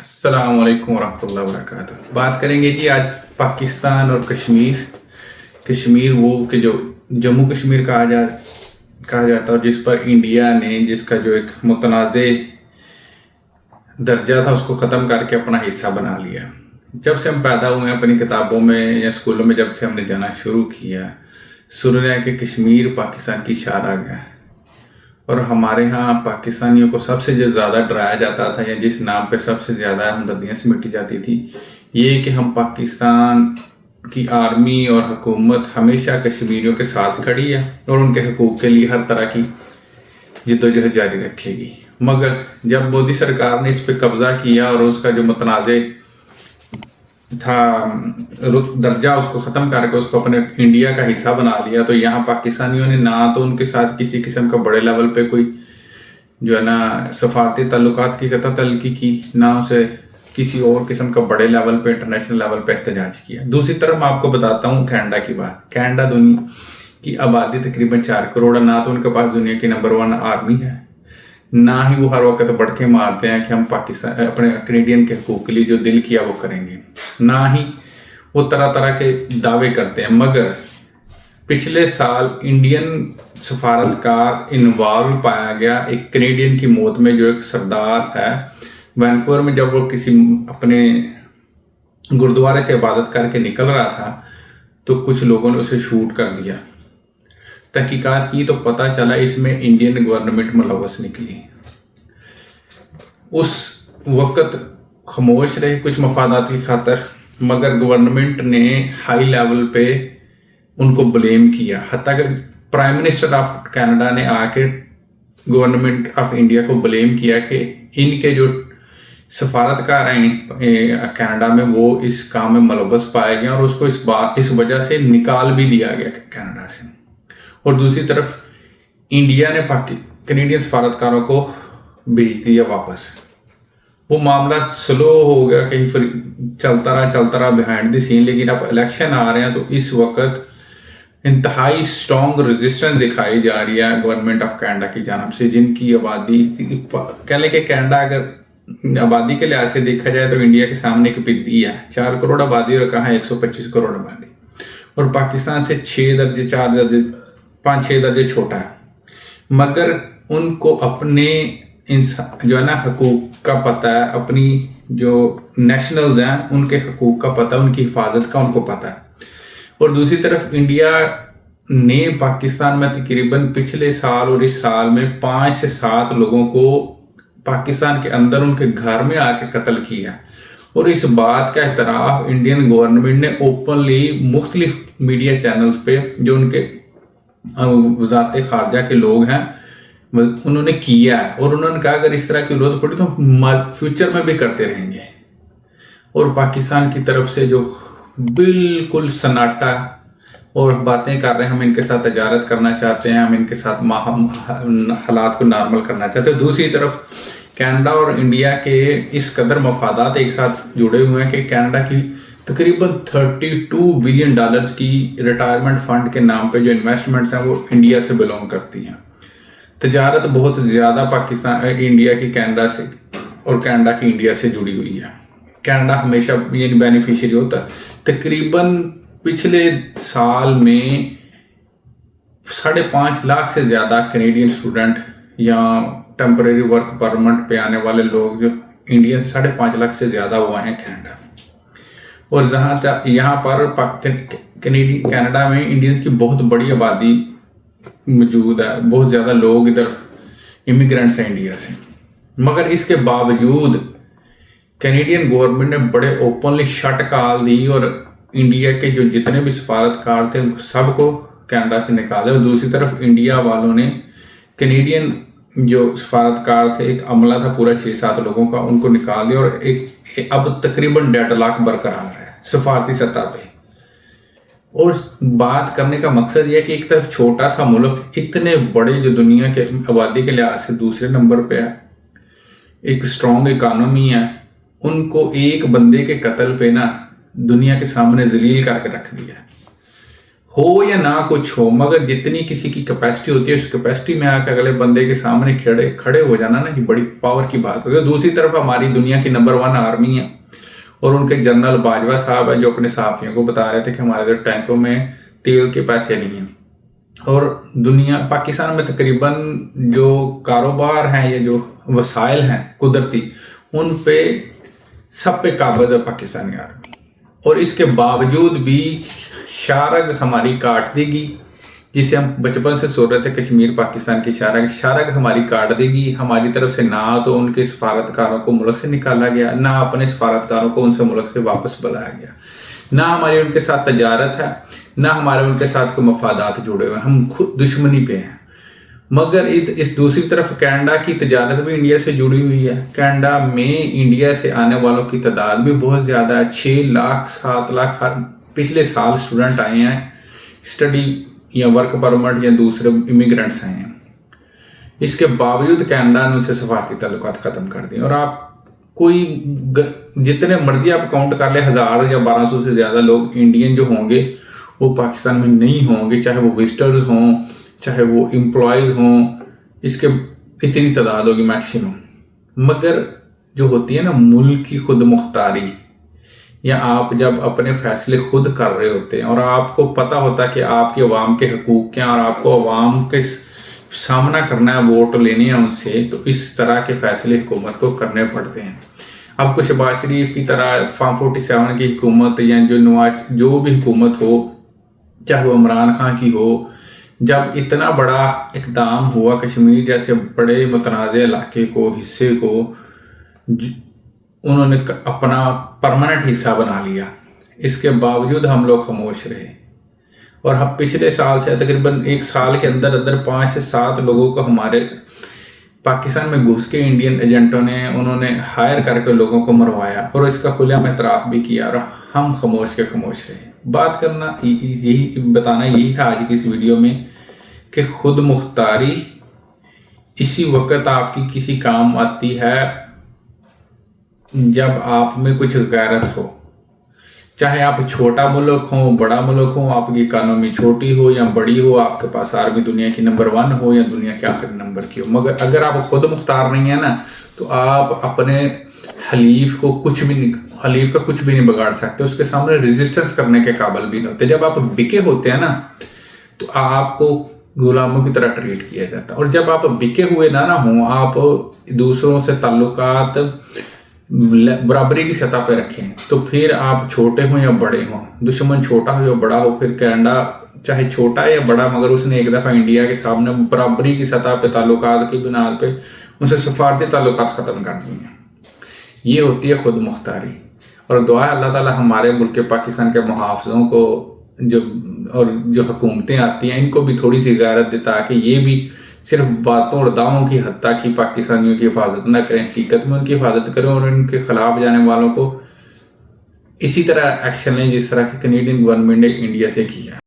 अस्सलाम वालेकुम वरहमतुल्लाहि वबरकातुहू। बात करेंगे जी आज पाकिस्तान और कश्मीर। कश्मीर वो कि जो जम्मू कश्मीर कहा जाता है, जिस पर इंडिया ने जिसका जो एक मुतनाज़े दर्जा था उसको ख़त्म करके अपना हिस्सा बना लिया। जब से हम पैदा हुए हैं अपनी किताबों में या स्कूलों में, जब से हमने जाना शुरू किया, सुन रहे हैं कि कश्मीर पाकिस्तान की शान आ गया। और हमारे यहाँ पाकिस्तानियों को सबसे जो ज़्यादा डराया जाता था या जिस नाम पे सबसे ज़्यादा हमदर्दियाँ सिमटी जाती थी, ये कि हम पाकिस्तान की आर्मी और हुकूमत हमेशा कश्मीरियों के साथ खड़ी है और उनके हकूक़ के लिए हर तरह की जद्दोजहद जारी रखेगी। मगर जब मोदी सरकार ने इस पर कब्ज़ा किया और उसका जो मुतनाज़े था दर्जा उसको ख़त्म करके उसको अपने इंडिया का हिस्सा बना लिया, तो यहाँ पाकिस्तानियों ने ना तो उनके साथ किसी किस्म का बड़े लेवल पे कोई जो है ना सफारती ताल्लुकात की कतई तलकी की, ना उसे किसी और किस्म का बड़े लेवल पे इंटरनेशनल लेवल पे एहतजाज किया। दूसरी तरफ मैं आपको बताता हूँ कनाडा की बात। कनाडा दुनिया की आबादी तकरीबन 4 करोड़ है। ना तो उनके पास दुनिया की नंबर 1 आर्मी है, ना ही वो हर वक्त बढ़ के मारते हैं कि हम पाकिस्तान अपने कैनेडियन के हकूक़ के लिए जो दिल किया वो करेंगे, ना ही वो तरह तरह के दावे करते हैं। मगर पिछले साल इंडियन सफारतकार इन्वॉल्व पाया गया एक कैनेडियन की मौत में, जो एक सरदार है वैनकूवर में। जब वो किसी अपने गुरुद्वारे से इबादत करके निकल रहा था तो कुछ लोगों ने उसे शूट कर दिया। तहकीकात की तो पता चला इसमें इंडियन गवर्नमेंट मुलव्वस निकली। उस वक्त खामोश रहे कुछ मफादात की खातर, मगर गवर्नमेंट ने हाई लेवल पे उनको ब्लेम किया। हत्ता कि प्राइम मिनिस्टर ऑफ कनाडा ने आके गवर्नमेंट ऑफ इंडिया को ब्लेम किया कि इनके जो सफारतकार हैं कनाडा में वो इस काम में मुलव्वस पाए गए और उसको इस वजह से निकाल भी दिया गया कनाडा से। और दूसरी तरफ इंडिया ने कैनेडियन सफारतकारों को भेज दिया वापस। वो मामला स्लो हो गया, कहीं फिर चलता रहा बिहाइंड द सीन। लेकिन अब इलेक्शन आ रहे हैं तो इस वक्त इंतहाई स्ट्रॉन्ग रेजिस्टेंस दिखाई जा रही है गवर्नमेंट ऑफ कनाडा की जानब से, जिनकी आबादी कह लें कि कनाडा अगर आबादी के लिहाज से देखा जाए तो इंडिया के सामने एक पिद्दी है। 4 करोड़ आबादी और कहाँ 125 करोड़ आबादी, और पाकिस्तान से 5-6 दर्जे छोटा है। मगर उनको अपने इंसान जो है ना हकूक़ का पता है, अपनी जो नेशनल्स हैं उनके हकूक़ का पता है, उनकी हिफाजत का उनको पता है। और दूसरी तरफ इंडिया ने पाकिस्तान में तकरीबन पिछले साल और इस साल में 5 से 7 लोगों को पाकिस्तान के अंदर उनके घर में आके कत्ल किया। और इस बात का एतराफ़ इंडियन गवर्नमेंट ने ओपनली मुख्तलिफ मीडिया चैनल्स पे जो उनके वज़ारत ख़ारजा के लोग हैं उन्होंने किया है। और उन्होंने कहा अगर इस तरह की जरूरत पड़ी तो फ्यूचर में भी करते रहेंगे। और पाकिस्तान की तरफ से जो बिल्कुल सन्नाटा और बातें कर रहे हैं, हम इनके साथ तजारत करना चाहते हैं, हम इनके साथ हालात को नॉर्मल करना चाहते हैं। दूसरी तरफ कनाडा और इंडिया के इस कदर मफादात एक साथ जुड़े हुए हैं कि कनाडा की तकरीबन $32 बिलियन की रिटायरमेंट फंड के नाम पे जो इन्वेस्टमेंट्स हैं वो इंडिया से बिलोंग करती हैं। तजारत बहुत ज़्यादा पाकिस्तान इंडिया की कनाडा से और कनाडा की इंडिया से जुड़ी हुई है। कनाडा हमेशा ये बेनिफिशियरी होता है। तकरीबन पिछले साल में 5.5 लाख से ज़्यादा कैनेडियन स्टूडेंट या टेम्परेरी वर्क परमिट पे आने वाले लोग जो इंडियन 5.5 लाख से ज़्यादा हुए हैं कनाडा। और जहाँ तक यहाँ पर कनाडा में इंडियंस की बहुत बड़ी आबादी मौजूद है, बहुत ज़्यादा लोग इधर इमिग्रेंट्स हैं इंडिया से। मगर इसके बावजूद कैनेडियन गवर्नमेंट ने बड़े ओपनली शट कॉल दी और इंडिया के जो जितने भी सफारतकार थे सबको कनाडा से निकाले। और दूसरी तरफ इंडिया वालों ने कैनेडियन जो सफारतकार थे, एक अमला था पूरा 6-7 लोगों का, उनको निकाल दिया। और एक अब तकरीबन डेडलॉक बरकरार है सफारती सतह पे। और बात करने का मकसद यह है कि एक तरफ छोटा सा मुल्क इतने बड़े जो दुनिया के आबादी के लिहाज से दूसरे नंबर पे है, एक स्ट्रॉन्ग इकानमी है, उनको एक बंदे के कत्ल पे ना दुनिया के सामने जलील करके रख दिया। ہو یا نہ کچھ ہو، مگر جتنی کسی کی کیپیسٹی ہوتی ہے اس کیپیسٹی میں آ کے اگلے بندے کے سامنے کھڑے ہو جانا نا، یہ بڑی پاور کی بات ہوتی ہے۔ دوسری طرف ہماری دنیا کی نمبر 1 آرمی ہے، اور ان کے جنرل باجوہ صاحب ہیں جو اپنے صحافیوں کو بتا رہے تھے کہ ہمارے ٹینکوں میں تیل کے پیسے نہیں ہیں، اور پاکستان میں تقریباً جو کاروبار ہیں یا جو وسائل ہیں قدرتی، ان پہ سب پہ قابض ہے پاکستانی آرمی، اور اس کے باوجود بھی شارگ ہماری کاٹ دے گی، جسے ہم بچپن سے سن رہے تھے کشمیر پاکستان کی شارگ ہماری کاٹ دے گی۔ ہماری طرف سے نہ تو ان کے سفارتکاروں کو ملک سے نکالا گیا، نہ اپنے سفارتکاروں کو ان سے ملک سے واپس بلایا گیا، نہ ہماری ان کے ساتھ تجارت ہے، نہ ہمارے ان کے ساتھ کوئی مفادات جڑے ہوئے ہیں، ہم خود دشمنی پہ ہیں۔ مگر اس دوسری طرف کینیڈا کی تجارت بھی انڈیا سے جڑی ہوئی ہے، کینیڈا میں انڈیا سے آنے والوں کی تعداد بھی بہت زیادہ ہے، 6 لاکھ 7 لاکھ پچھلے سال اسٹوڈنٹ آئے ہیں، اسٹڈی یا ورک پرمٹ یا دوسرے امیگرنٹس آئے ہیں۔ اس کے باوجود کینیڈا نے ان سے سفارتی تعلقات ختم کر دیے، اور آپ کوئی جتنے مرضی آپ کاؤنٹ کر لیں، 1000 یا 1200 سے زیادہ لوگ انڈین جو ہوں گے وہ پاکستان میں نہیں ہوں گے، چاہے وہ وزٹرز ہوں چاہے وہ امپلائیز ہوں، اس کے اتنی تعداد ہوگی میکسیمم۔ مگر جو ہوتی ہے نا ملک کی خود مختاری، یا آپ جب اپنے فیصلے خود کر رہے ہوتے ہیں اور آپ کو پتہ ہوتا ہے کہ آپ کے عوام کے حقوق کیا، اور آپ کو عوام کے سامنا کرنا ہے، ووٹ لینے ہیں ان سے، تو اس طرح کے فیصلے حکومت کو کرنے پڑتے ہیں۔ اب کو شہباز شریف کی طرح فارم 47 کی حکومت یا جو بھی حکومت ہو، چاہے وہ عمران خان کی ہو، جب اتنا بڑا اقدام ہوا کشمیر جیسے بڑے متنازع علاقے کو، حصے کو انہوں نے اپنا پرماننٹ حصہ بنا لیا، اس کے باوجود ہم لوگ خاموش رہے، اور ہم پچھلے سال سے تقریباً 1 سال کے اندر 5 سے 7 لوگوں کو ہمارے پاکستان میں گھس کے انڈین ایجنٹوں نے انہوں نے ہائر کر کے لوگوں کو مروایا، اور اس کا کھلے عام اعتراف بھی کیا، اور ہم خاموش رہے۔ بات کرنا بتانا یہی تھا آج کی اس ویڈیو میں کہ خود مختاری اسی وقت آپ کی کسی کام آتی ہے جب آپ میں کچھ غیرت ہو، چاہے آپ چھوٹا ملک ہو بڑا ملک ہو، آپ کی اکانومی چھوٹی ہو یا بڑی ہو، آپ کے پاس آرمی دنیا کی نمبر 1 ہو یا دنیا کے آخری نمبر کی ہو، مگر اگر آپ خود مختار نہیں ہیں نا تو آپ اپنے حلیف کا کچھ بھی نہیں بگاڑ سکتے، اس کے سامنے ریزسٹنس کرنے کے قابل بھی نہیں ہوتے۔ جب آپ بکے ہوتے ہیں نا تو آپ کو غلاموں کی طرح ٹریٹ کیا جاتا ہے، اور جب آپ بکے ہوئے نہ ہوں، آپ دوسروں سے تعلقات برابری کی سطح پہ رکھیں، تو پھر آپ چھوٹے ہوں یا بڑے ہوں، دشمن چھوٹا ہو یا بڑا ہو، پھر کینیڈا چاہے چھوٹا ہے یا بڑا، مگر اس نے ایک دفعہ انڈیا کے سامنے برابری کی سطح پہ تعلقات کی بنیاد پہ ان سے سفارتی تعلقات ختم کر دی ہیں۔ یہ ہوتی ہے خود مختاری، اور دعا ہے اللہ تعالیٰ ہمارے ملک پاکستان کے محافظوں کو جو حکومتیں آتی ہیں ان کو بھی تھوڑی سی غیرت دے، تاکہ یہ بھی صرف باتوں اور دعووں کی حد تک ہی پاکستانیوں کی حفاظت نہ کریں، حقیقت میں ان کی حفاظت کریں، اور ان کے خلاف جانے والوں کو اسی طرح ایکشن لیں جس طرح کہ کینیڈین گورنمنٹ نے انڈیا سے کیا۔